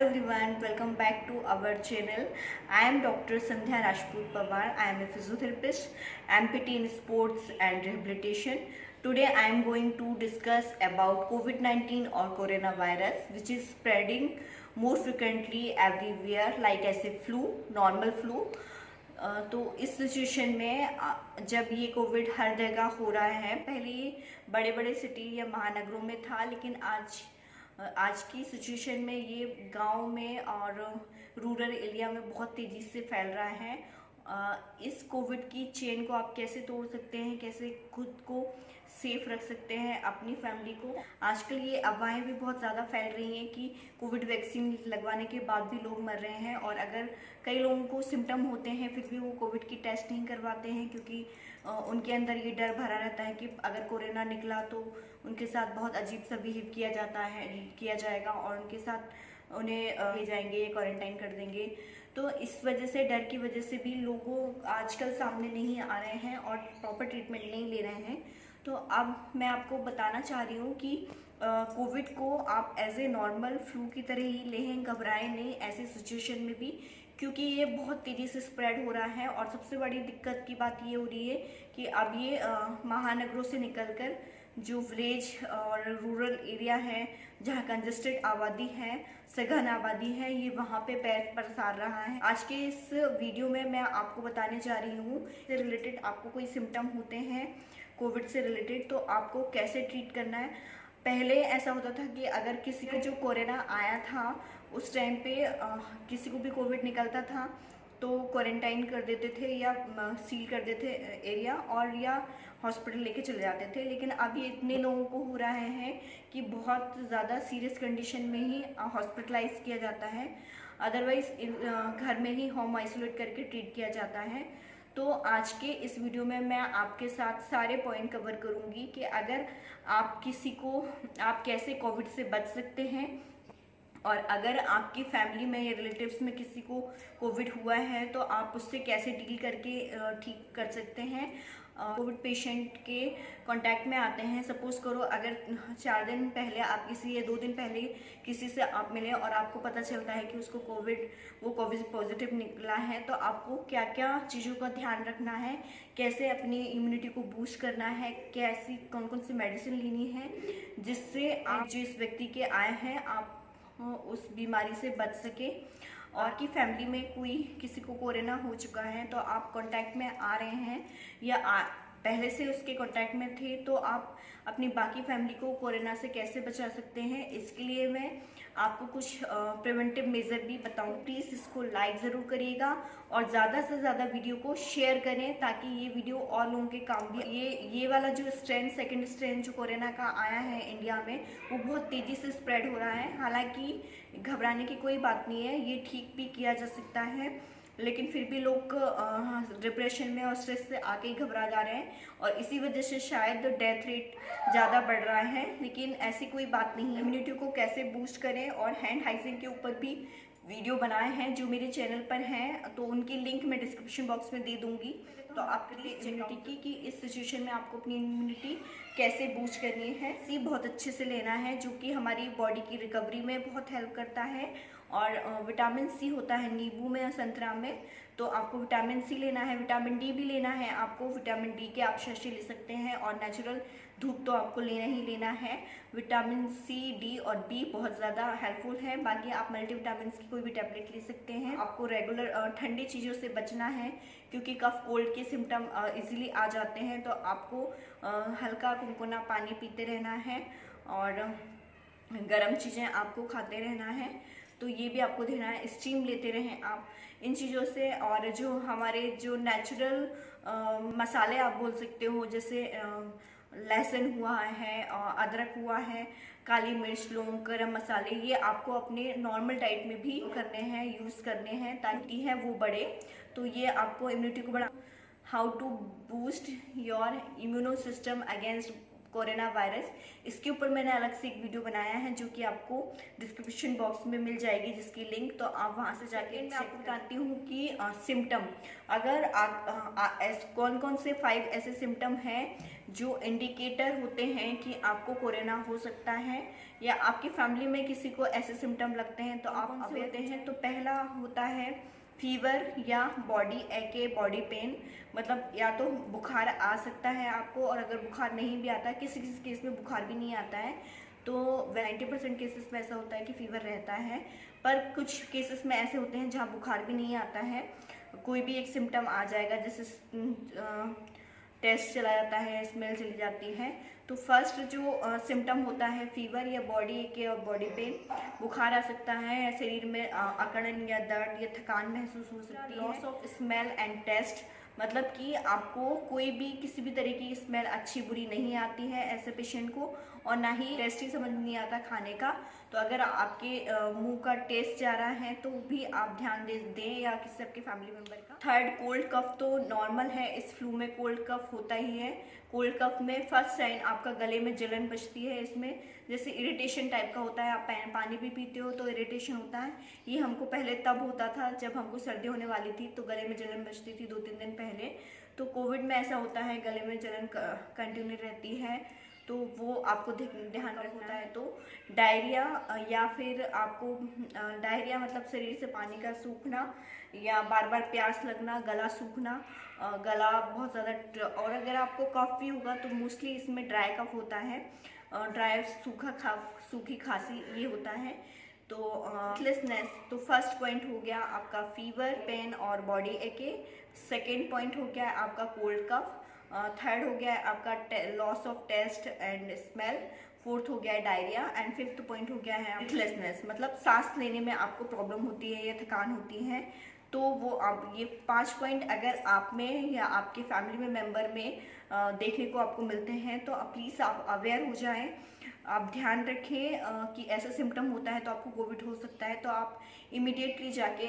Hello everyone, welcome back to our channel. I am Dr. Sandhya Rajput Pawar. I am a physiotherapist, MPT in sports and rehabilitation. Today I am going to discuss about COVID-19 or coronavirus, which is spreading more frequently everywhere, like as a flu, normal flu. तो इस situation में जब ये Covid हर जगह हो रहा है, पहले ये बड़े बड़े सिटी या महानगरों में था, लेकिन आज की सिचुएशन में ये गांव में और रूरल एरिया में बहुत तेज़ी से फैल रहा है। इस कोविड की चेन को आप कैसे तोड़ सकते हैं, कैसे खुद को सेफ रख सकते हैं, अपनी फैमिली को। आजकल ये अफवाहें भी बहुत ज़्यादा फैल रही हैं कि कोविड वैक्सीन लगवाने के बाद भी लोग मर रहे हैं, और अगर कई लोगों को सिम्टम होते हैं फिर भी वो कोविड की टेस्ट नहीं करवाते हैं, क्योंकि उनके अंदर ये डर भरा रहता है कि अगर कोरोना निकला तो उनके साथ बहुत अजीब सा बिहेव किया जाएगा और उनके साथ उन्हें ले जाएंगे, क्वारंटाइन कर देंगे। तो इस वजह से, डर की वजह से भी लोगों आजकल सामने नहीं आ रहे हैं और प्रॉपर ट्रीटमेंट नहीं ले रहे हैं। तो अब मैं आपको बताना चाह रही हूँ कि कोविड को आप एज ए नॉर्मल फ्लू की तरह ही लें, घबराएं नहीं ऐसे सिचुएशन में भी, क्योंकि ये बहुत तेज़ी से स्प्रेड हो रहा है। और सबसे बड़ी दिक्कत की बात ये हो रही है कि अब ये महानगरों से निकलकर जो विलेज और रूरल एरिया है, जहाँ कंजेस्टेड आबादी है, सघन आबादी है, ये वहाँ पे पैर पसार रहा है। आज के इस वीडियो में मैं आपको बताने जा रही हूँ इससे रिलेटेड, आपको कोई सिम्टम होते हैं कोविड से रिलेटेड तो आपको कैसे ट्रीट करना है। पहले ऐसा होता था कि अगर किसी को जो कोरोना आया था उस टाइम पे किसी को भी कोविड निकलता था तो क्वारंटाइन कर देते थे या सील कर देते एरिया, और या हॉस्पिटल लेके चले जाते थे। लेकिन अब ये इतने लोगों को हो रहे हैं कि बहुत ज़्यादा सीरियस कंडीशन में ही हॉस्पिटलाइज किया जाता है, अदरवाइज घर में ही होम आइसोलेट करके ट्रीट किया जाता है। तो आज के इस वीडियो में मैं आपके साथ सारे पॉइंट कवर करूंगी कि अगर आप कैसे कोविड से बच सकते हैं, और अगर आपकी फैमिली में या रिलेटिव्स में किसी को कोविड हुआ है तो आप उससे कैसे डील करके ठीक कर सकते हैं। कोविड पेशेंट के कांटेक्ट में आते हैं, सपोज करो अगर 4 दिन पहले आप किसी या 2 दिन पहले किसी से आप मिले और आपको पता चलता है कि उसको कोविड पॉजिटिव निकला है, तो आपको क्या क्या चीज़ों का ध्यान रखना है, कैसे अपनी इम्यूनिटी को बूस्ट करना है, कैसी कौन कौन सी मेडिसिन लेनी है, जिससे आप जो इस व्यक्ति के आए हैं आप उस बीमारी से बच सके। और की फैमिली में कोई किसी को कोरोना हो चुका है तो आप कांटेक्ट में आ रहे हैं या पहले से उसके कांटेक्ट में थे, तो आप अपनी बाकी फैमिली को कोरोना से कैसे बचा सकते हैं, इसके लिए मैं आपको कुछ प्रिवेंटिव मेजर भी बताऊं। प्लीज़ इसको लाइक ज़रूर करिएगा और ज़्यादा से ज़्यादा वीडियो को शेयर करें ताकि ये वीडियो और लोगों के काम भी। ये वाला जो सेकेंड स्ट्रेन जो कोरोना का आया है इंडिया में, वो बहुत तेज़ी से स्प्रेड हो रहा है। हालांकि घबराने की कोई बात नहीं है, ये ठीक भी किया जा सकता है, लेकिन फिर भी लोग डिप्रेशन में और स्ट्रेस से आके ही घबरा जा रहे हैं और इसी वजह से शायद डेथ रेट ज़्यादा बढ़ रहा है। लेकिन ऐसी कोई बात नहीं है। इम्यूनिटी को कैसे बूस्ट करें, और हैंड हाइजीन के ऊपर भी वीडियो बनाए हैं जो मेरे चैनल पर हैं, तो उनकी लिंक मैं डिस्क्रिप्शन बॉक्स में दे दूंगी। तो आपके लिए इम्यूनिटी की इस सिचुएशन में आपको अपनी इम्यूनिटी कैसे बूस्ट करनी है, सी बहुत अच्छे से लेना है, जो कि हमारी बॉडी की रिकवरी में बहुत हेल्प करता है। और विटामिन सी होता है नींबू में और संतरा में, तो आपको विटामिन सी लेना है, विटामिन डी भी लेना है आपको। विटामिन डी के आप शस्ये ले सकते हैं, और नेचुरल धूप तो आपको लेना ही लेना है। विटामिन सी, डी और बी बहुत ज़्यादा हेल्पफुल है। बाकी आप मल्टीविटामिन की कोई भी टैबलेट ले सकते हैं। आपको रेगुलर ठंडी चीज़ों से बचना है, क्योंकि कफ कोल्ड के सिम्टम इजीली आ जाते हैं। तो आपको हल्का गुनगुना पानी पीते रहना है और गर्म चीज़ें आपको खाते रहना है। तो ये भी आपको देना है, स्टीम लेते रहें आप इन चीज़ों से। और जो हमारे जो नेचुरल मसाले आप बोल सकते हो, जैसे लहसुन हुआ है, अदरक हुआ है, काली मिर्च, लौंग, गरम मसाले, ये आपको अपने नॉर्मल डाइट में भी करने हैं, यूज़ करने हैं, ताकि है वो बढ़े। तो ये आपको इम्यूनिटी को बढ़ा। How to boost your immuno system against corona virus. इसके ऊपर मैंने अलग से एक वीडियो बनाया है जो कि आपको डिस्क्रिप्शन बॉक्स में मिल जाएगी, जिसकी लिंक तो आप वहां से जाके। मैं आपको बताती हूँ कि सिम्टम, अगर कौन कौन से 5 ऐसे सिम्टम हैं जो इंडिकेटर होते हैं कि आपको कोरोना हो सकता है या आपकी फैमिली में किसी को ऐसे सिम्टम लगते हैं तो आप अवेयर हैं। तो पहला होता है फीवर या बॉडी एके, बॉडी पेन, मतलब या तो बुखार आ सकता है आपको, और अगर बुखार नहीं भी आता है, किसी किसी केस में बुखार भी नहीं आता है, तो 90% केसेस में ऐसा होता है कि फीवर रहता है। पर कुछ केसेस में ऐसे होते हैं जहाँ बुखार भी नहीं आता है, कोई भी एक सिम्टम आ जाएगा, जैसे टेस्ट चला जाता है, स्मेल चली जाती है। तो फर्स्ट जो सिम्टम होता है फीवर या बॉडी के और बॉडी पेन, बुखार आ सकता है या शरीर में अकड़न या दर्द या थकान महसूस हो सकती है। Loss of smell and taste, मतलब कि आपको कोई भी किसी भी तरह की स्मेल अच्छी बुरी नहीं आती है ऐसे पेशेंट को, और ना ही टेस्ट ही समझ नहीं आता खाने का। तो अगर आपके मुंह का टेस्ट जा रहा है तो भी आप ध्यान दें या किसी आपके फैमिली मेम्बर का। थर्ड, कोल्ड कफ तो नॉर्मल है, इस फ्लू में कोल्ड कफ होता ही है। कोल्ड कफ में फर्स्ट साइन आपका गले में जलन बचती है, इसमें जैसे इरिटेशन टाइप का होता है, आप पानी भी पीते हो तो इरिटेशन होता है। ये हमको पहले तब होता था जब हमको सर्दी होने वाली थी तो गले में जलन बचती थी 2-3 दिन पहले। तो कोविड में ऐसा होता है, गले में जलन कंटिन्यू रहती है, तो वो आपको ध्यान रखना है। तो डायरिया या फिर आपको डायरिया मतलब शरीर से पानी का सूखना या बार बार प्यास लगना, गला सूखना, गला बहुत ज़्यादा, और अगर आपको कफ भी होगा तो मोस्टली इसमें ड्राई कफ होता है, ड्राई सूखी खांसी ये होता है। तो ब्रीथलेसनेस, तो फर्स्ट पॉइंट हो गया आपका फीवर, पेन और बॉडी एके। सेकेंड पॉइंट हो गया आपका कोल्ड कफ। थर्ड हो गया आपका loss of taste and smell. Fourth हो गया है डायरिया एंड फिफ्थ पॉइंट हो गया है ब्रीथलेसनेस, मतलब सांस लेने में आपको प्रॉब्लम होती है या थकान होती है। तो वो आप ये 5 पॉइंट अगर आप में या आपके फैमिली में मेंबर में देखने को आपको मिलते हैं तो प्लीज़ आप अवेयर हो जाएं, आप ध्यान रखें कि ऐसा सिम्टम होता है तो आपको कोविड हो सकता है, तो आप इमीडिएटली जाके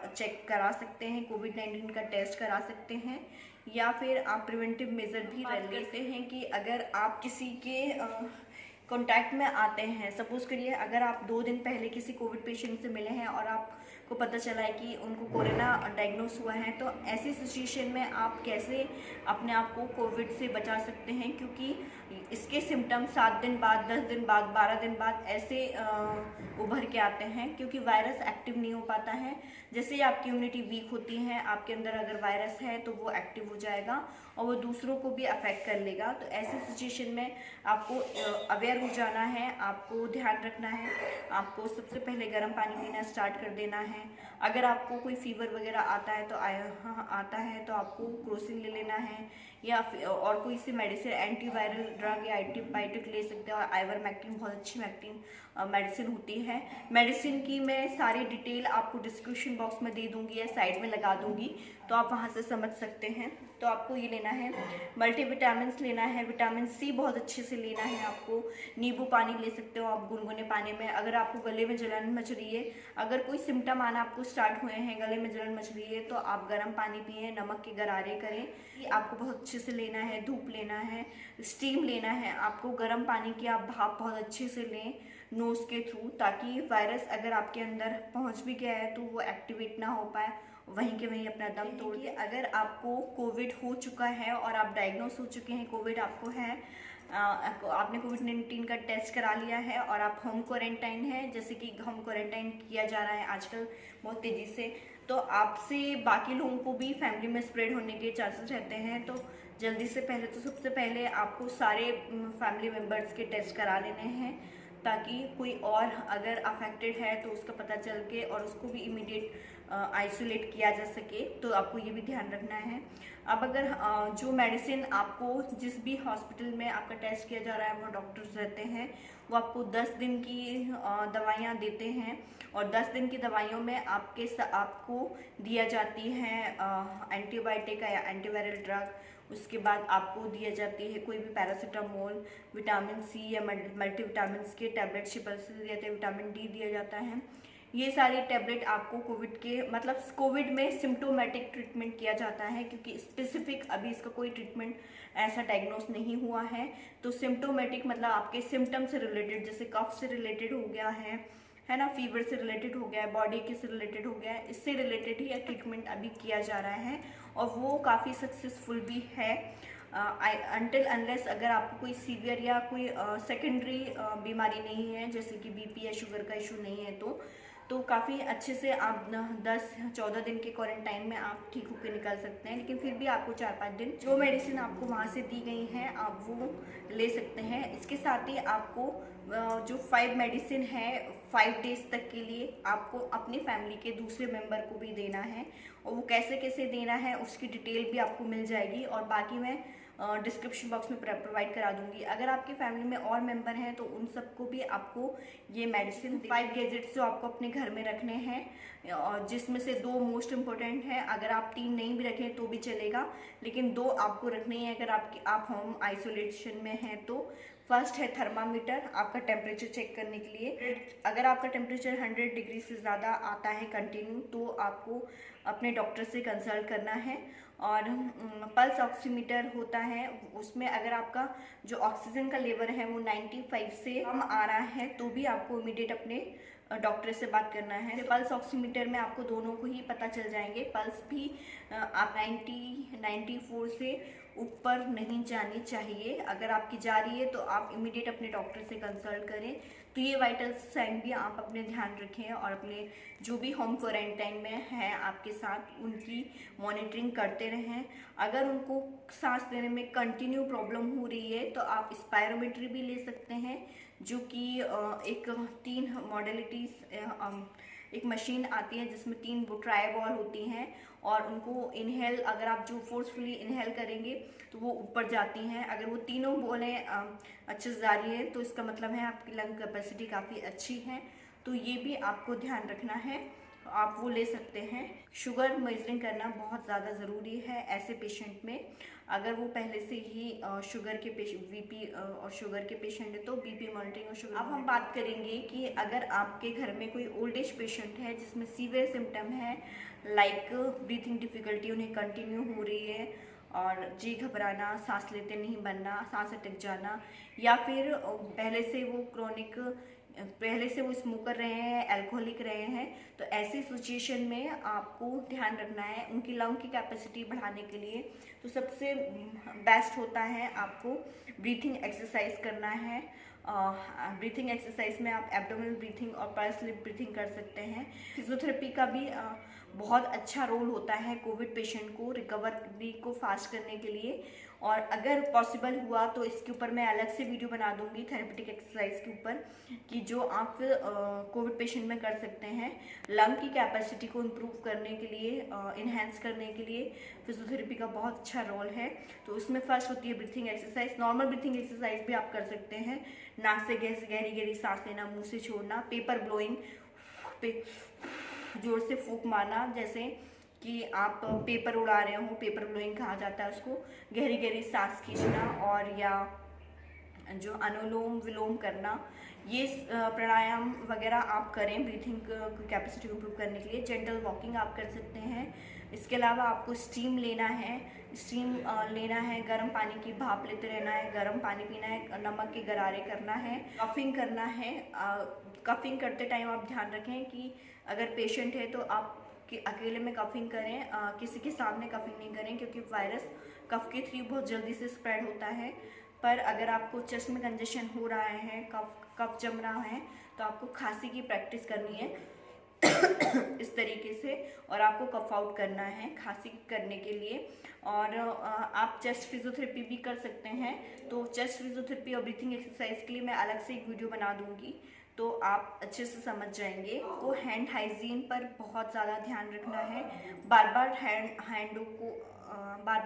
चेक करा सकते हैं, कोविड-19 का टेस्ट करा सकते हैं, या फिर आप प्रिवेंटिव मेजर भी ले लेते हैं कि अगर आप किसी के कांटेक्ट में आते हैं, सपोज करिए अगर आप 2 दिन पहले किसी कोविड पेशेंट से मिले हैं और आपको पता चला है कि उनको कोरोना डायग्नोस हुआ है, तो ऐसी सिचुएशन में आप कैसे अपने आप को कोविड से बचा सकते हैं, क्योंकि इसके सिम्टम 7 दिन बाद, 10 दिन बाद, 12 दिन बाद ऐसे उभर के आते हैं, क्योंकि वायरस एक्टिव नहीं हो पाता है। जैसे ही आपकी इम्यूनिटी वीक होती है, आपके अंदर अगर वायरस है तो वो एक्टिव हो जाएगा और वो दूसरों को भी अफेक्ट कर लेगा। तो ऐसी सिचुएशन में आपको अवेयर हो जाना है, आपको ध्यान रखना है, आपको सबसे पहले गर्म पानी पीना स्टार्ट कर देना है। अगर आपको कोई फीवर वगैरह आता है तो आपको क्रोसिन ले लेना है, या और कोई सी मेडिसिन, एंटीवायरल ड्रग या एंटीबायोटिक ले सकते हो। आइवरमेक्टिन बहुत अच्छी मेडिसिन होती है। मेडिसिन की मैं सारी डिटेल आपको डिस्क्रिप्शन बॉक्स में दे दूंगी या साइड में लगा दूंगी, तो आप वहां से समझ सकते हैं। तो आपको ये लेना है, मल्टीविटामिन्स लेना है, विटामिन सी बहुत अच्छे से लेना है आपको। नींबू पानी ले सकते हो आप गुनगुने पानी में। अगर आपको गले में जलन मच रही है, अगर कोई सिम्टम आना आपको स्टार्ट हुए हैं, गले में जलन मच रही है, तो आप गर्म पानी पिए, नमक के गरारे करें। ये आपको बहुत अच्छे से लेना है। धूप लेना है, स्टीम लेना है आपको, गर्म पानी की आप भाप बहुत अच्छे से लें नोज के थ्रू, ताकि वायरस अगर आपके अंदर पहुंच भी गया है तो वो एक्टिवेट ना हो पाए, वहीं के वहीं अपना दम तोड़ के। अगर आपको कोविड हो चुका है और आप डायग्नोस हो चुके हैं, कोविड आपको है, आपने कोविड-19 का टेस्ट करा लिया है और आप होम क्वारंटाइन है, जैसे कि होम क्वारंटाइन किया जा रहा है आजकल बहुत तेज़ी से, तो आपसे बाकी लोगों को भी फैमिली में स्प्रेड होने के चांसेस रहते हैं। तो जल्दी से पहले तो सबसे पहले आपको सारे फैमिली मेम्बर्स के टेस्ट करा लेने हैं, ताकि कोई और अगर अफेक्टेड है तो उसका पता चल के और उसको भी इमीडिएट आइसोलेट किया जा सके। तो आपको ये भी ध्यान रखना है। अब अगर जो मेडिसिन आपको जिस भी हॉस्पिटल में आपका टेस्ट किया जा रहा है, वो डॉक्टर्स रहते हैं, वो आपको 10 दिन की दवाइयाँ देते हैं, और 10 दिन की दवाइयों में आपको दिया जाती है एंटीबायोटिक या एंटीवायरल ड्रग। उसके बाद आपको दिया जाती है कोई भी पैरासीटामोल, विटामिन सी या मल्टीविटामिन के टैबलेट शिपल से दिए जाते हैं, विटामिन डी दिया जाता है। ये सारी टैबलेट आपको कोविड के मतलब कोविड में सिम्टोमेटिक ट्रीटमेंट किया जाता है, क्योंकि स्पेसिफिक अभी इसका कोई ट्रीटमेंट ऐसा डायग्नोस नहीं हुआ है। तो सिम्टोमेटिक मतलब आपके सिम्टम से रिलेटेड, जैसे कफ से रिलेटेड हो गया है ना, फीवर से रिलेटेड हो गया है, बॉडी के से रिलेटेड हो गया है, इससे रिलेटेड ही ट्रीटमेंट अभी किया जा रहा है और वो काफ़ी सक्सेसफुल भी है। अनटिल अनलेस अगर आपको कोई सीवियर या कोई सेकेंडरी बीमारी नहीं है, जैसे कि बीपी या शुगर का इशू नहीं है, तो काफ़ी अच्छे से आप 10-14 दिन के क्वारंटाइन में आप ठीक होकर निकल सकते हैं। लेकिन फिर भी आपको 4-5 दिन जो मेडिसिन आपको वहाँ से दी गई हैं आप वो ले सकते हैं। इसके साथ ही आपको जो 5 मेडिसिन है 5 डेज तक के लिए आपको अपनी फैमिली के दूसरे मेंबर को भी देना है, और वो कैसे कैसे देना है उसकी डिटेल भी आपको मिल जाएगी और बाकी मैं डिस्क्रिप्शन बॉक्स में प्रोवाइड करा दूंगी। अगर आपकी फैमिली में और मेंबर हैं तो उन सबको भी आपको ये मेडिसिन 5 गैजेट्स जो आपको अपने घर में रखने हैं, और जिसमें से 2 मोस्ट इम्पोर्टेंट हैं। अगर आप 3 नहीं भी रखें तो भी चलेगा, लेकिन 2 आपको रखने हैं अगर आप होम आइसोलेशन में हैं तो। फर्स्ट है थर्मामीटर, आपका टेम्परेचर चेक करने के लिए। अगर आपका टेम्परेचर 100 डिग्री से ज़्यादा आता है कंटिन्यू तो आपको अपने डॉक्टर से कंसल्ट करना है। और पल्स ऑक्सीमीटर होता है, उसमें अगर आपका जो ऑक्सीजन का लेवल है वो 95 से कम आ रहा है तो भी आपको इमीडिएट अपने डॉक्टर से बात करना है। पल्स ऑक्सीमीटर में आपको दोनों को ही पता चल जाएंगे, पल्स भी आप 94 से ऊपर नहीं जानी चाहिए। अगर आपकी जा रही है तो आप इमीडिएट अपने डॉक्टर से कंसल्ट करें। तो ये वाइटल साइन भी आप अपने ध्यान रखें और अपने जो भी होम क्वारंटाइन में हैं आपके साथ उनकी मॉनिटरिंग करते रहें। अगर उनको सांस लेने में कंटिन्यू प्रॉब्लम हो रही है तो आप स्पायरोमीटर भी ले सकते हैं, जो कि एक 3 मॉडलिटीज़ एक मशीन आती है जिसमें 3 ट्राई बॉल होती हैं और उनको इनहेल अगर आप जो फोर्सफुली इनहेल करेंगे तो वो ऊपर जाती हैं। अगर वो तीनों बॉलें अच्छे से जा रही है तो इसका मतलब है आपकी लंग कैपेसिटी काफ़ी अच्छी है। तो ये भी आपको ध्यान रखना है, आप वो ले सकते हैं। शुगर मेजरिंग करना बहुत ज़्यादा ज़रूरी है ऐसे पेशेंट में। अगर वो पहले से ही शुगर के बीपी और शुगर के पेशेंट है तो बीपी मॉनिटरिंग और शुगर। अब हम बात करेंगे कि अगर आपके घर में कोई ओल्ड एज पेशेंट है जिसमें सीवियर सिम्टम है, लाइक ब्रीथिंग डिफ़िकल्टी उन्हें कंटिन्यू हो रही है और जी घबराना, सांस लेते नहीं बनना, सांस अटक जाना, या फिर पहले से वो स्मोकर रहे हैं, अल्कोहलिक रहे हैं, तो ऐसी सिचुएशन में आपको ध्यान रखना है उनकी लंग की कैपेसिटी बढ़ाने के लिए। तो सबसे बेस्ट होता है आपको ब्रीथिंग एक्सरसाइज करना है। ब्रीथिंग एक्सरसाइज में आप एब्डोमिनल ब्रीथिंग और पर्स लिप ब्रीथिंग कर सकते हैं। फिजियोथेरेपी का भी बहुत अच्छा रोल होता है कोविड पेशेंट को रिकवरी को फास्ट करने के लिए। और अगर पॉसिबल हुआ तो इसके ऊपर मैं अलग से वीडियो बना दूंगी थेरेपेटिक एक्सरसाइज के ऊपर, कि जो आप कोविड पेशेंट में कर सकते हैं। लंग की कैपेसिटी को इम्प्रूव करने के लिए, इन्हेंस करने के लिए फिजियोथेरेपी का बहुत अच्छा रोल है। तो उसमें फर्स्ट होती है breathing exercise. Normal breathing exercise भी आप कर सकते हैं, नाक से गहरी गहरी सांस लेना, मुंह से छोड़ना, पेपर ब्लोइंग, जोर से फूंक मारना, जैसे कि आप पेपर उड़ा रहे हो, पेपर ब्लोइंग कहा जाता है उसको। गहरी गहरी सांस खींचना और या जो अनुलोम विलोम करना, ये प्राणायाम वगैरह आप करें ब्रीथिंग कैपेसिटी को इम्प्रूव करने के लिए। जेंटल वॉकिंग आप कर सकते हैं। इसके अलावा आपको स्टीम लेना है, गर्म पानी की भाप लेते रहना है, गर्म पानी पीना है, नमक के गरारे करना है, कफिंग करना है। कफिंग करते टाइम आप ध्यान रखें कि अगर पेशेंट है तो आप अकेले में कफिंग करें, किसी के सामने कफिंग नहीं करें, क्योंकि वायरस कफ के थ्रू बहुत जल्दी से स्प्रेड होता है। पर अगर आपको चेस्ट में कंजेशन हो रहा है, कफ जम रहा है, तो आपको खांसी की प्रैक्टिस करनी है इस तरीके से, और आपको कफ आउट करना है खांसी करने के लिए। और आप चेस्ट फिजियोथेरेपी भी कर सकते हैं। तो चेस्ट फिजियोथेरेपी और ब्रीथिंग एक्सरसाइज के लिए मैं अलग से एक वीडियो बना दूंगी, तो आप अच्छे से समझ जाएंगे। को हैंड हाइजीन पर बहुत ज़्यादा ध्यान रखना है। बार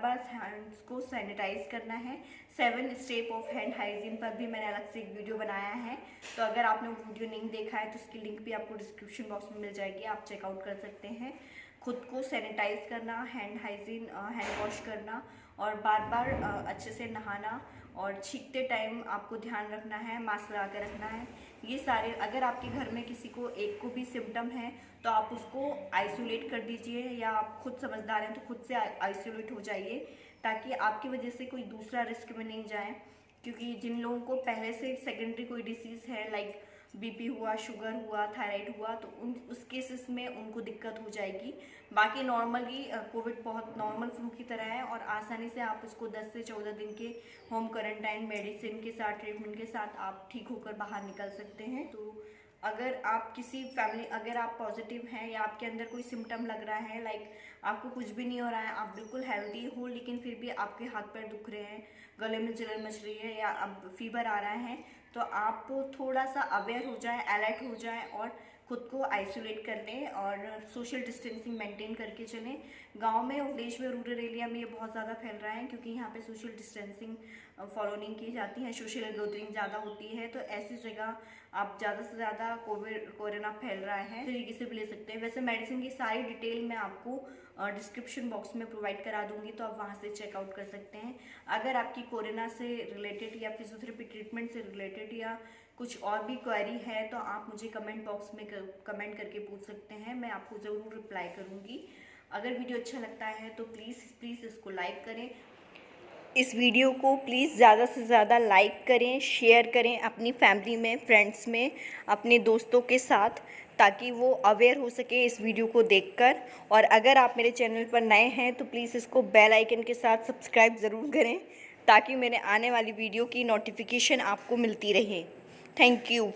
बार हैंड्स को सैनिटाइज करना है। 7 स्टेप ऑफ हैंड हाइजीन पर भी मैंने अलग से एक वीडियो बनाया है, तो अगर आपने वो वीडियो नहीं देखा है तो उसकी लिंक भी आपको डिस्क्रिप्शन बॉक्स में मिल जाएगी, आप चेकआउट कर सकते हैं। खुद को सैनिटाइज करना, हैंड हाइजीन, हैंड वॉश करना और बार बार अच्छे से नहाना, और छींकते टाइम आपको ध्यान रखना है, मास्क लगा के रखना है। ये सारे, अगर आपके घर में किसी को एक को भी सिम्टम है तो आप उसको आइसोलेट कर दीजिए, या आप खुद समझदार हैं तो खुद से आइसोलेट हो जाइए, ताकि आपकी वजह से कोई दूसरा रिस्क में नहीं जाए। क्योंकि जिन लोगों को पहले से सेकेंडरी कोई डिसीज़ है, लाइक बीपी हुआ, शुगर हुआ, थायराइड हुआ, तो उस केसेस में उनको दिक्कत हो जाएगी। बाकी नॉर्मली कोविड बहुत नॉर्मल फ्लू की तरह है, और आसानी से आप इसको 10 से 14 दिन के होम क्वारंटाइन मेडिसिन के साथ, ट्रीटमेंट के साथ आप ठीक होकर बाहर निकल सकते हैं। तो अगर आप अगर आप पॉजिटिव हैं या आपके अंदर कोई सिम्टम लग रहा है, लाइक आपको कुछ भी नहीं हो रहा है, आप बिल्कुल हेल्दी हो, लेकिन फिर भी आपके हाथ पैर दुख रहे हैं, गले में जलन मच रही है, या अब फीवर आ रहा है, तो आप थोड़ा सा अवेयर हो जाएं, अलर्ट हो जाएं, और खुद को आइसोलेट कर लें और सोशल डिस्टेंसिंग मेंटेन करके चलें। गांव में और विलेज में, रूरल एरिया में ये बहुत ज़्यादा फैल रहा है, क्योंकि यहाँ पे सोशल डिस्टेंसिंग फॉलो नहीं की जाती है, सोशल गैदरिंग ज़्यादा होती है। तो ऐसी जगह आप ज़्यादा से ज़्यादा कोरोना फैल रहा है तरीके से भी ले सकते हैं। वैसे मेडिसिन की सारी डिटेल मैं आपको डिस्क्रिप्शन बॉक्स में प्रोवाइड करा दूंगी, तो आप वहाँ से चेकआउट कर सकते हैं। अगर आपकी कोरोना से रिलेटेड या फिजियोथेरेपी ट्रीटमेंट से रिलेटेड या कुछ और भी क्वेरी है, तो आप मुझे कमेंट बॉक्स में कमेंट करके पूछ सकते हैं, मैं आपको ज़रूर रिप्लाई करूँगी। अगर वीडियो अच्छा लगता है तो प्लीज़ इसको लाइक करें। इस वीडियो को प्लीज़ ज़्यादा से ज़्यादा लाइक करें, शेयर करें अपनी फैमिली में, फ्रेंड्स में, अपने दोस्तों के साथ, ताकि वो अवेयर हो सके इस वीडियो को देखकर। और अगर आप मेरे चैनल पर नए हैं तो प्लीज़ इसको बेल आइकन के साथ सब्सक्राइब ज़रूर करें, ताकि मेरे आने वाली वीडियो की नोटिफिकेशन आपको मिलती रहे। Thank you.